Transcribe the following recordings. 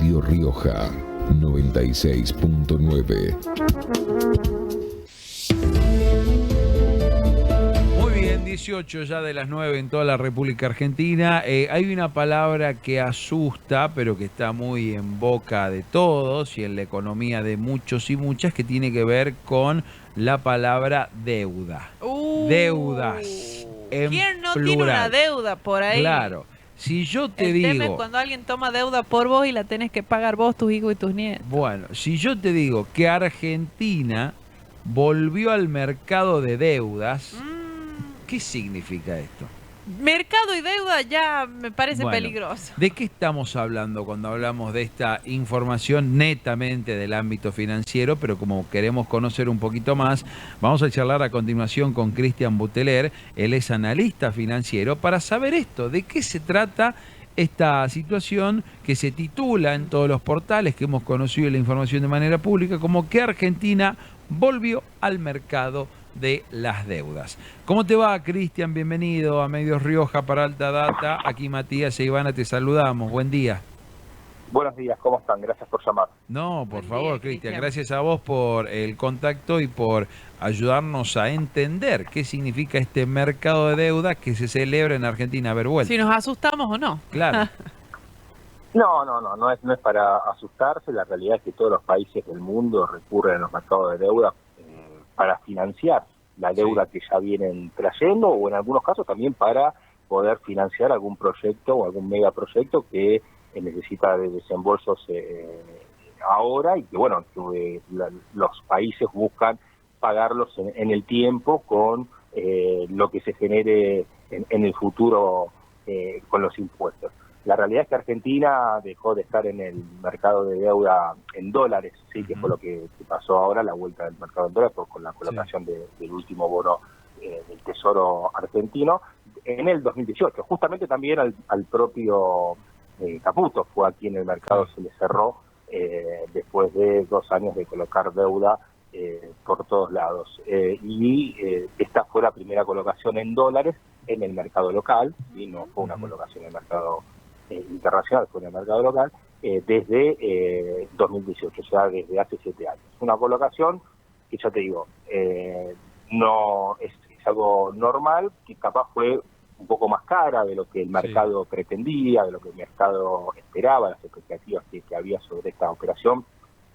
Radio Rioja 96.9. Muy bien, 18 ya de las 9 en toda la República Argentina. Hay una palabra que asusta, pero que está muy en boca de todos y en la economía de muchos y muchas, que tiene que ver con la palabra deuda. Deudas en ¿Quién no plural. tiene una deuda por ahí? Claro. Si yo te El digo... tema es cuando alguien toma deuda por vos y la tenés que pagar vos, tus hijos y tus nietos. Bueno, si yo te digo que Argentina volvió al mercado de deudas, ¿qué significa esto? Mercado y deuda ya me parece Bueno, peligroso. ¿de qué estamos hablando cuando hablamos de esta información netamente del ámbito financiero? Pero como queremos conocer un poquito más, vamos a charlar a continuación con Cristian Buteler. Él es analista financiero, para saber esto, de qué se trata esta situación que se titula en todos los portales que hemos conocido la información de manera pública como que Argentina volvió al mercado de las deudas. ¿Cómo te va, Cristian? Bienvenido a Medios Rioja para Alta Data. Aquí Matías e Ivana te saludamos. Buen día. Buenos días, ¿cómo están? Gracias por llamar. No, por Buen favor, día, Cristian. Cristian. Gracias a vos por el contacto y por ayudarnos a entender qué significa este mercado de deuda que se celebra en Argentina. A ver, vuelta. Si nos asustamos o no. Claro. No es para asustarse. La realidad es que todos los países del mundo recurren a los mercados de deuda para financiar la deuda que ya vienen trayendo, o en algunos casos también para poder financiar algún proyecto o algún megaproyecto que necesita de desembolsos ahora, y que bueno, los países buscan pagarlos en el tiempo con lo que se genere en el futuro con los impuestos. La realidad es que Argentina dejó de estar en el mercado de deuda en dólares, sí, que fue lo que pasó ahora, la vuelta del mercado en dólares, con la colocación del último bono del Tesoro argentino en el 2018. Justamente también al propio Caputo fue aquí en el mercado, se le cerró después de 2 años de colocar deuda por todos lados. Esta fue la primera colocación en dólares en el mercado local, y no fue una colocación en el mercado internacional, fue en el mercado local, desde 2018, o sea, desde hace 7 años. Una colocación que, ya te digo, no es algo normal, que capaz fue un poco más cara de lo que el mercado pretendía, de lo que el mercado esperaba, las expectativas que había sobre esta operación.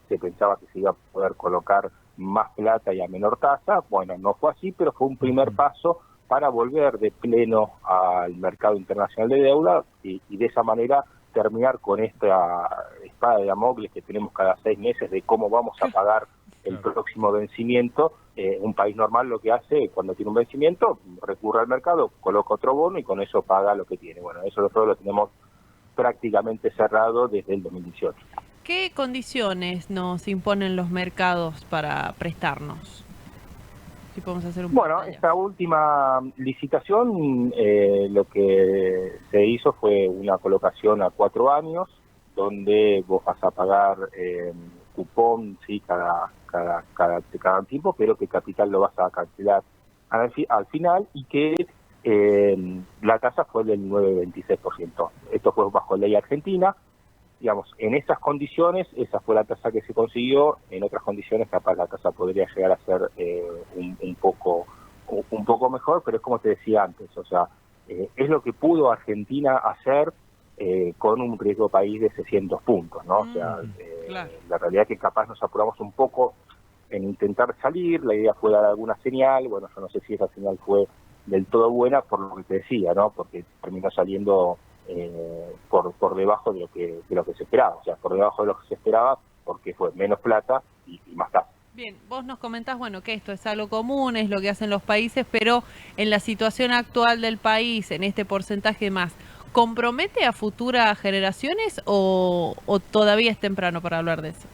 Se pensaba que se iba a poder colocar más plata y a menor tasa. Bueno, no fue así, pero fue un primer paso para volver de pleno al mercado internacional de deuda y de esa manera terminar con esta espada de Damocles que tenemos cada 6 meses de cómo vamos a pagar el próximo vencimiento. Un país normal lo que hace cuando tiene un vencimiento, recurre al mercado, coloca otro bono y con eso paga lo que tiene. Bueno, eso nosotros lo tenemos prácticamente cerrado desde el 2018. ¿Qué condiciones nos imponen los mercados para prestarnos? Si podemos hacer un Bueno, pantalla. esta última licitación lo que se hizo fue una colocación a 4 años, donde vos vas a pagar cupón, sí, cada tiempo, pero que capital lo vas a cancelar al final, y que la tasa fue del 9,26%. Esto fue bajo ley argentina. Digamos, en esas condiciones, esa fue la tasa que se consiguió. En otras condiciones, capaz la tasa podría llegar a ser un poco mejor, pero es como te decía antes, o sea, es lo que pudo Argentina hacer con un riesgo país de 600 puntos, ¿no? O sea, claro. La realidad es que capaz nos apuramos un poco en intentar salir. La idea fue dar alguna señal. Bueno, yo no sé si esa señal fue del todo buena, por lo que te decía, ¿no? Porque terminó saliendo por debajo de lo que se esperaba, o sea, por debajo de lo que se esperaba, porque fue menos plata y más tasa. Bien, vos nos comentás, bueno, que esto es algo común, es lo que hacen los países, pero en la situación actual del país, en este porcentaje más, ¿compromete a futuras generaciones o todavía es temprano para hablar de eso?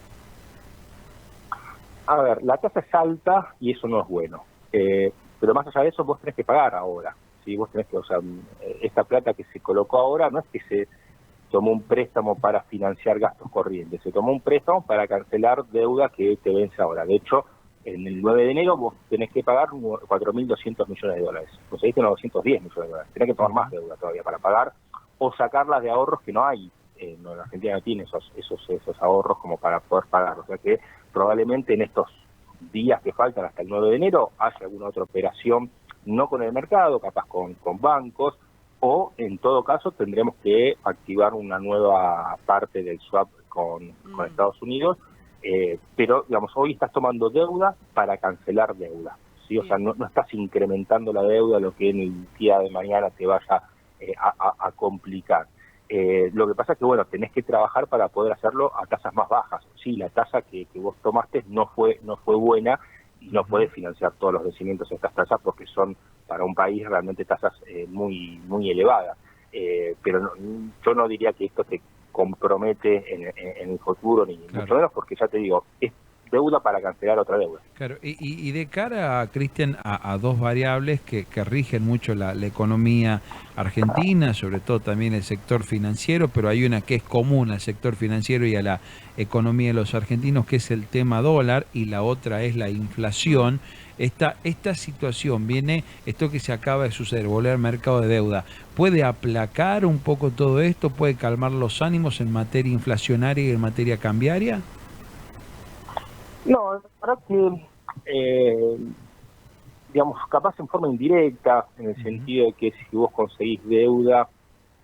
A ver, la tasa es alta y eso no es bueno, pero más allá de eso vos tenés que pagar ahora. ¿Sí? Vos tenés que, o sea, esta plata que se colocó ahora no es que se tomó un préstamo para financiar gastos corrientes, se tomó un préstamo para cancelar deuda que te vence ahora. De hecho, en el 9 de enero vos tenés que pagar 4.200 millones de dólares. Conseguiste 910 millones de dólares. Tenés que tomar más deuda todavía para pagar o sacarlas de ahorros que no hay no, la Argentina no tiene esos ahorros como para poder pagar. O sea que probablemente en estos días que faltan hasta el 9 de enero haya alguna otra operación, no con el mercado, capaz con bancos, o en todo caso tendremos que activar una nueva parte del swap con Estados Unidos, pero digamos, hoy estás tomando deuda para cancelar deuda, ¿sí? O sea, no estás incrementando la deuda, lo que en el día de mañana te vaya a complicar. Lo que pasa es que, bueno, tenés que trabajar para poder hacerlo a tasas más bajas. Sí, la tasa que vos tomaste no fue buena y no puedes financiar todos los vencimientos de estas tasas porque son para un país realmente tasas muy elevadas. Pero yo no diría que esto te compromete en el futuro, ni mucho menos, porque ya te digo, es deuda para cancelar otra deuda. Claro, y de cara, Cristian, a dos variables que rigen mucho la economía argentina, sobre todo también el sector financiero, pero hay una que es común al sector financiero y a la economía de los argentinos, que es el tema dólar, y la otra es la inflación. Esta situación viene, esto que se acaba de suceder, volver al mercado de deuda, ¿puede aplacar un poco todo esto? ¿Puede calmar los ánimos en materia inflacionaria y en materia cambiaria? No, la verdad que, digamos, capaz en forma indirecta, en el sentido de que si vos conseguís deuda,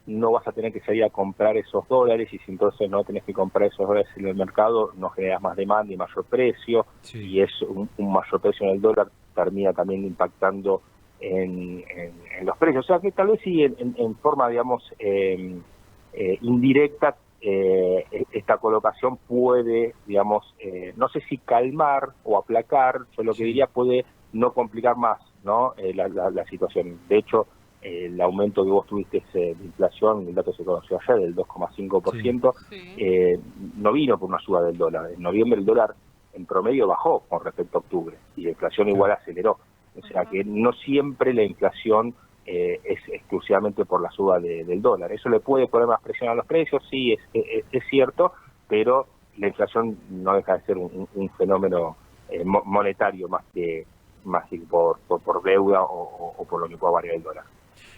no vas a tener que salir a comprar esos dólares, y si entonces no tenés que comprar esos dólares en el mercado, no generas más demanda y mayor precio, y es un mayor precio en el dólar termina también impactando en los precios. O sea que tal vez sí en forma, digamos, indirecta, esta colocación puede, digamos, no sé si calmar o aplacar, yo lo que diría puede no complicar más, ¿no? La situación. De hecho, el aumento que vos tuviste de inflación, el dato se conoció ayer, del 2,5%, no vino por una suba del dólar. En noviembre el dólar en promedio bajó con respecto a octubre y la inflación igual aceleró. O sea que no siempre la inflación es exclusivamente por la suba del dólar. Eso le puede poner más presión a los precios, sí, es cierto, pero la inflación no deja de ser un fenómeno monetario más que por deuda o por lo que pueda variar el dólar.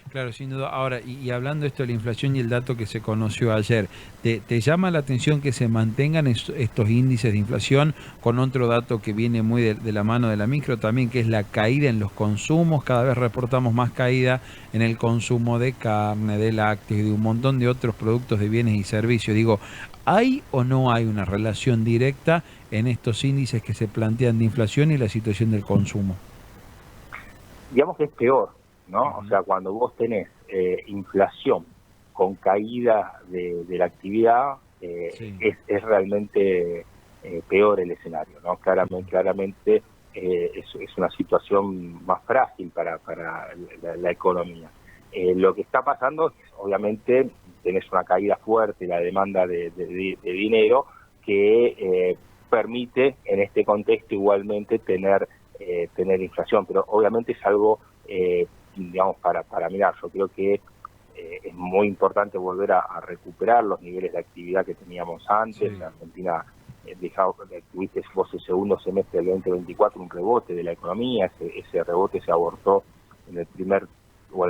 Claro, sin duda. Ahora, y hablando de esto de la inflación y el dato que se conoció ayer, ¿te llama la atención que se mantengan estos índices de inflación con otro dato que viene muy de la mano de la micro también, que es la caída en los consumos? Cada vez reportamos más caída en el consumo de carne, de lácteos y de un montón de otros productos de bienes y servicios. Digo, ¿hay o no hay una relación directa en estos índices que se plantean de inflación y la situación del consumo? Digamos que es peor, ¿no? O sea, cuando vos tenés inflación con caída de la actividad, es realmente peor el escenario, ¿no? Claramente es una situación más frágil para la economía. Lo que está pasando es, obviamente, tenés una caída fuerte en la demanda de dinero que permite en este contexto igualmente tener inflación, pero obviamente es algo digamos, para mirar. Yo creo que es muy importante volver a recuperar los niveles de actividad que teníamos antes. En Argentina tuviste vos el segundo semestre del 2024 un rebote de la economía, ese rebote se abortó en el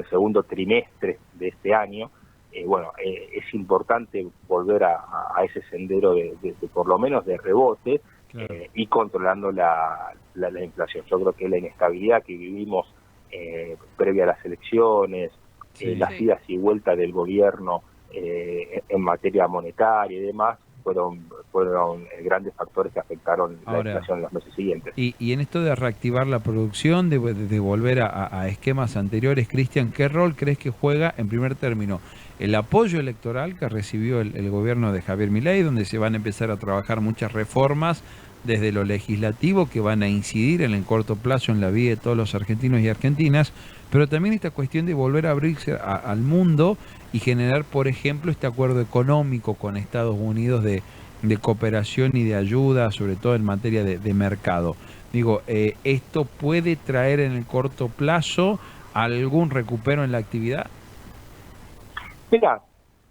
segundo trimestre de este año. Es importante volver a ese sendero de por lo menos de rebote, y controlando la inflación. Yo creo que la inestabilidad que vivimos previa a las elecciones, las idas y vueltas del gobierno en materia monetaria y demás, fueron grandes factores que afectaron la inflación en los meses siguientes. Y en esto de reactivar la producción, de volver a esquemas anteriores, Cristian, ¿qué rol crees que juega, en primer término, el apoyo electoral que recibió el gobierno de Javier Milei, donde se van a empezar a trabajar muchas reformas desde lo legislativo que van a incidir en el corto plazo en la vida de todos los argentinos y argentinas, pero también esta cuestión de volver a abrirse al mundo y generar, por ejemplo, este acuerdo económico con Estados Unidos de cooperación y de ayuda, sobre todo en materia de mercado? Digo, ¿esto puede traer en el corto plazo algún recupero en la actividad? Mira,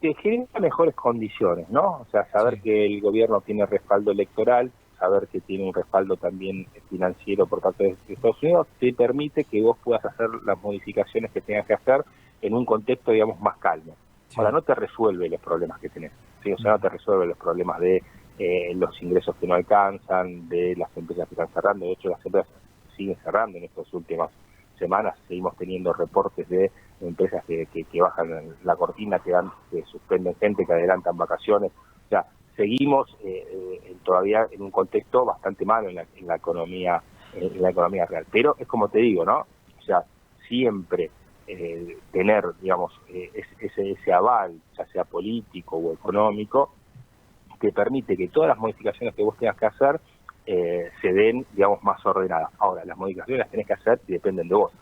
te genera mejores condiciones, ¿no? O sea, saber que el gobierno tiene respaldo electoral, saber que tiene un respaldo también financiero por parte de Estados Unidos, te permite que vos puedas hacer las modificaciones que tengas que hacer en un contexto, digamos, más calmo. Sí. Ahora, no te resuelve los problemas que tenés, ¿sí? O sea, no te resuelve los problemas de los ingresos que no alcanzan, de las empresas que están cerrando. De hecho, las empresas siguen cerrando en estas últimas semanas. Seguimos teniendo reportes de empresas que bajan la cortina, que suspenden gente, que adelantan vacaciones. O sea, seguimos todavía en un contexto bastante malo en la economía real. Pero es como te digo, ¿no? O sea, siempre tener, digamos, ese aval, ya sea político o económico, que permite que todas las modificaciones que vos tengas que hacer se den, digamos, más ordenadas. Ahora, las modificaciones las tenés que hacer y dependen de vos.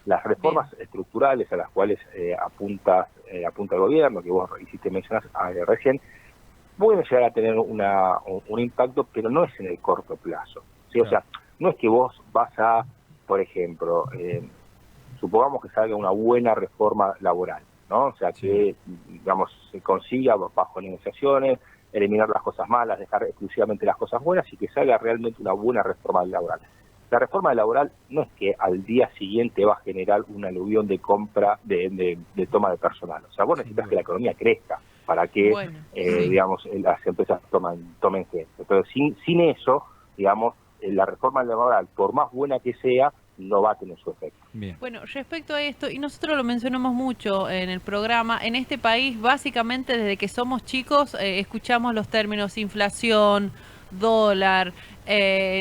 Las reformas estructurales a las cuales apunta el gobierno, que vos hiciste mencionar recién, pueden llegar a tener un impacto, pero no es en el corto plazo, ¿sí? O sea, no es que vos vas a, por ejemplo, supongamos que salga una buena reforma laboral, ¿no? O sea, que, digamos, se consiga bajo negociaciones, eliminar las cosas malas, dejar exclusivamente las cosas buenas y que salga realmente una buena reforma laboral. La reforma laboral no es que al día siguiente va a generar un aluvión de compra, de toma de personal. O sea, vos necesitas que la economía crezca para que, digamos, las empresas tomen gente. Pero sin eso, digamos, la reforma laboral, por más buena que sea, no va a tener su efecto. Bien. Bueno, respecto a esto, y nosotros lo mencionamos mucho en el programa, en este país básicamente desde que somos chicos escuchamos los términos inflación, dólar,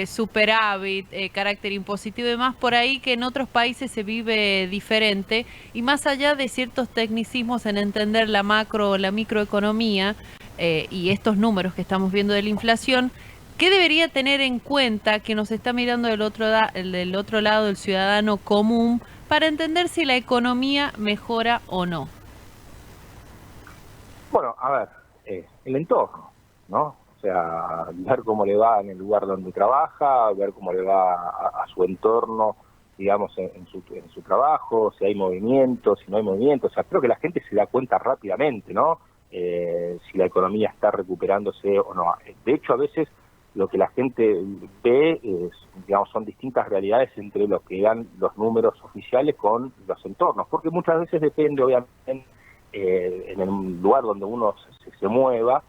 superávit, carácter impositivo y demás, por ahí que en otros países se vive diferente, y más allá de ciertos tecnicismos en entender la microeconomía y estos números que estamos viendo de la inflación, ¿qué debería tener en cuenta que nos está mirando del otro lado el ciudadano común para entender si la economía mejora o no? Bueno, a ver, el entorno, ¿no? O sea, ver cómo le va en el lugar donde trabaja, ver cómo le va a su entorno, digamos, en su trabajo, si hay movimiento, si no hay movimiento. O sea, creo que la gente se da cuenta rápidamente, ¿no? Si la economía está recuperándose o no. De hecho, a veces lo que la gente ve digamos, son distintas realidades entre lo que dan los números oficiales con los entornos, porque muchas veces depende, obviamente, en el lugar donde uno se mueva,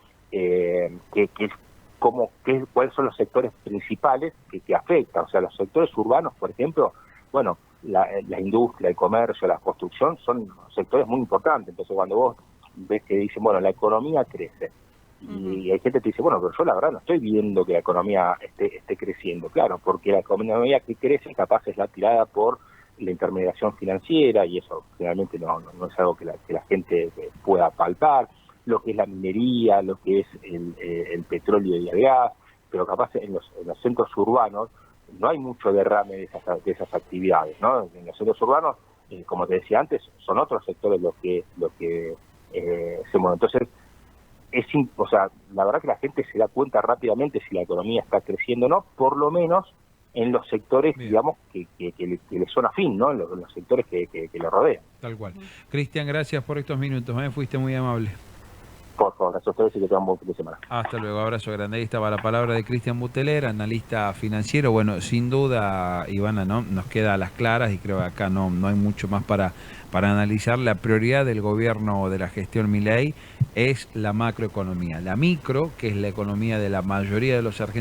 cuáles son los sectores principales que afectan. O sea, los sectores urbanos, por ejemplo, bueno, la industria, el comercio, la construcción son sectores muy importantes. Entonces, cuando vos ves que dicen, bueno, la economía crece, y hay gente que te dice, bueno, pero yo la verdad no estoy viendo que la economía esté creciendo. Claro, porque la economía que crece capaz es la tirada por la intermediación financiera, y eso generalmente no es algo que la gente pueda palpar. Lo que es la minería, lo que es el petróleo y el gas, pero capaz en los centros urbanos no hay mucho derrame de esas actividades, ¿no? En los centros urbanos, como te decía antes, son otros sectores los que se mueven. Entonces, o sea, la verdad que la gente se da cuenta rápidamente si la economía está creciendo o no, por lo menos en los sectores, digamos, que le son afín, ¿no? En los sectores que lo rodean. Tal cual. Cristian, gracias por estos minutos, fuiste muy amable. Por favor, gracias a ustedes y que tengan un buen fin de semana. Hasta luego, abrazo grande. Ahí estaba la palabra de Cristian Buteler, analista financiero. Bueno, sin duda, Ivana, ¿no? Nos queda a las claras y creo que acá no hay mucho más para analizar. La prioridad del gobierno de la gestión Milei es la macroeconomía. La micro, que es la economía de la mayoría de los argentinos,